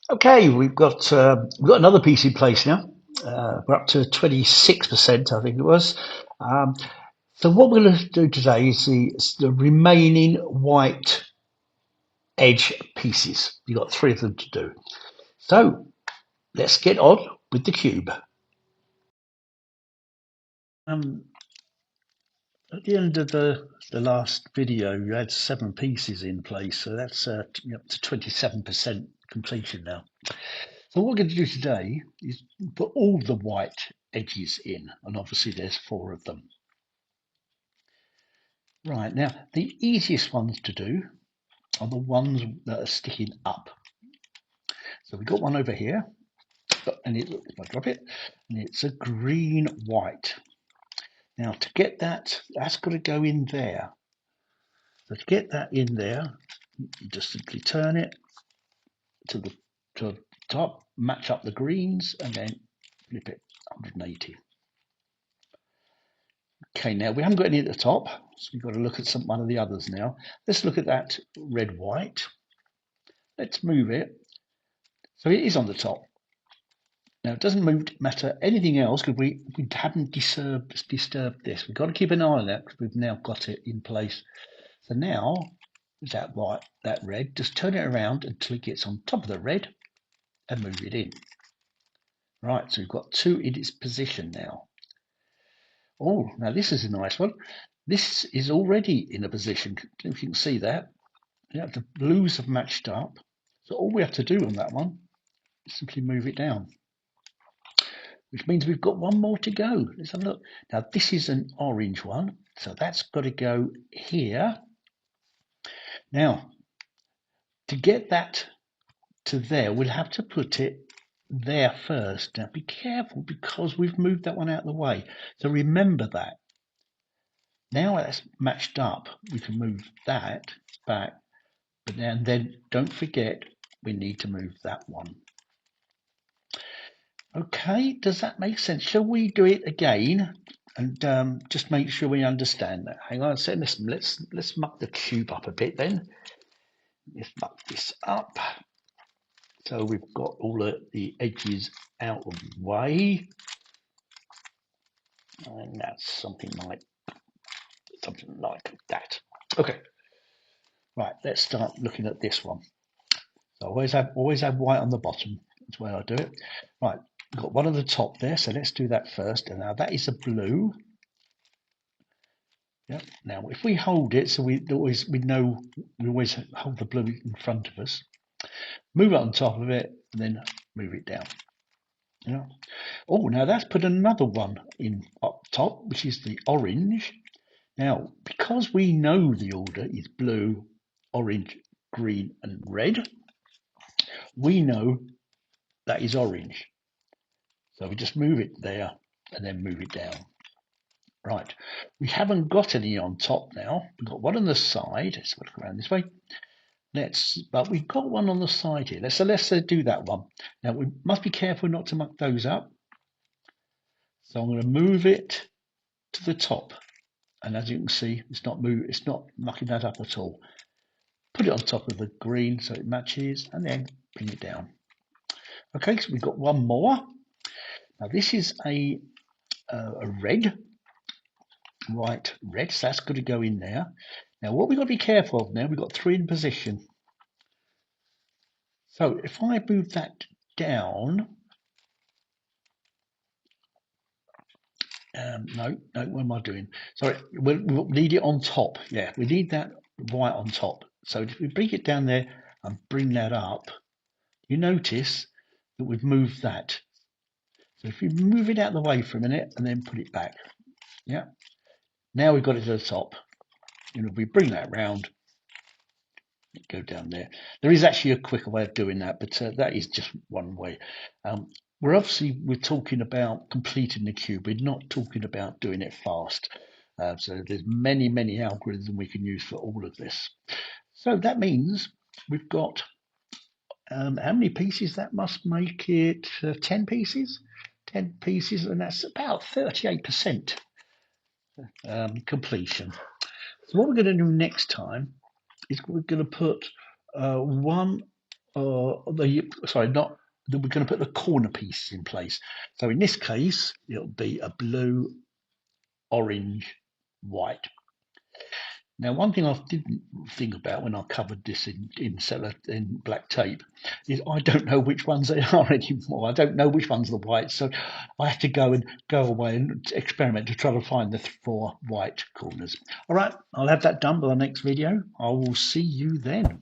Okay, we've got another piece in place now. We're up to 26%, I think it was. Um, so what we're going to do today is the remaining white edge pieces. You've got three of them to do. So let's get on with the cube. Um, at the end of the last video, you had 7 pieces in place, so that's up to 27% completion now. So what we're going to do today is put all the white edges in, and obviously there's 4 of them. Right, now the easiest ones to do are the ones that are sticking up. So we've got one over here, and if I drop it, and it's a green white. Now to get that, that's got to go in there. So to get that in there, you just simply turn it to the top, match up the greens, and then flip it 180. Okay, now we haven't got any at the top, so we've got to look at one of the others now. Let's look at that red white. Let's move it so it is on the top. Now it doesn't matter anything else because we haven't disturbed this. We've got to keep an eye on that because we've now got it in place. So now that white, that red, just turn it around until it gets on top of the red and move it in. Right, so we've got 2 in its position now. Oh, now this is a nice one. This is already in a position. If you can see that, yeah, the blues have matched up. So all we have to do on that one is simply move it down, which means we've got one more to go. Let's have a look. Now this is an orange one, so that's got to go here. Now, to get that to there, we'll have to put it there first. Now be careful because we've moved that one out of the way. So remember that. Now that's matched up, we can move that back, but then don't forget we need to move that one. Okay, does that make sense? Shall we do it again and just make sure we understand that? Hang on a second. Let's muck the cube up a bit then. Let's muck this up. So we've got all the edges out of the way. And that's something like that. Okay, right, let's start looking at this one. So always have white on the bottom. That's where I do it. Right, we've got one on the top there, so let's do that first. And now that is a blue. Yeah. Now if we hold it, so we always hold the blue in front of us. Move it on top of it, and then move it down. Yeah. Oh, now that's put another one in up top, which is the orange. Now, because we know the order is blue, orange, green, and red, we know that is orange. So we just move it there and then move it down. Right, we haven't got any on top now. We've got one on the side. Let's look around this way. But we've got one on the side here. Let's do that one. Now we must be careful not to muck those up. So I'm going to move it to the top, and as you can see, it's not mucking that up at all. Put it on top of the green so it matches, and then bring it down. Okay, so we've got one more. Now this is a red, white, red. So that's got to go in there. Now what we've got to be careful of now, we've got 3 in position. So if I move that down, no, what am I doing? Sorry, we'll need it on top. Yeah, we need that white on top. So if we bring it down there and bring that up, you notice that we've moved that. So if you move it out of the way for a minute and then put it back, yeah. Now we've got it to the top. And if we bring that round, go down there. There is actually a quicker way of doing that, but that is just one way. We're talking about completing the cube. We're not talking about doing it fast. So there's many algorithms we can use for all of this. So that means we've got how many pieces? That must make it 10 pieces. 10 pieces, and that's about 38% completion. So what we're going to do next time is we're going to put one sorry, not, we're going to put the corner pieces in place. So in this case, it'll be a blue, orange, white. Now, one thing I didn't think about when I covered this in black tape is I don't know which ones they are anymore. I don't know which ones are the whites, so I have to go away and experiment to try to find the 4 white corners. All right, I'll have that done by the next video. I will see you then.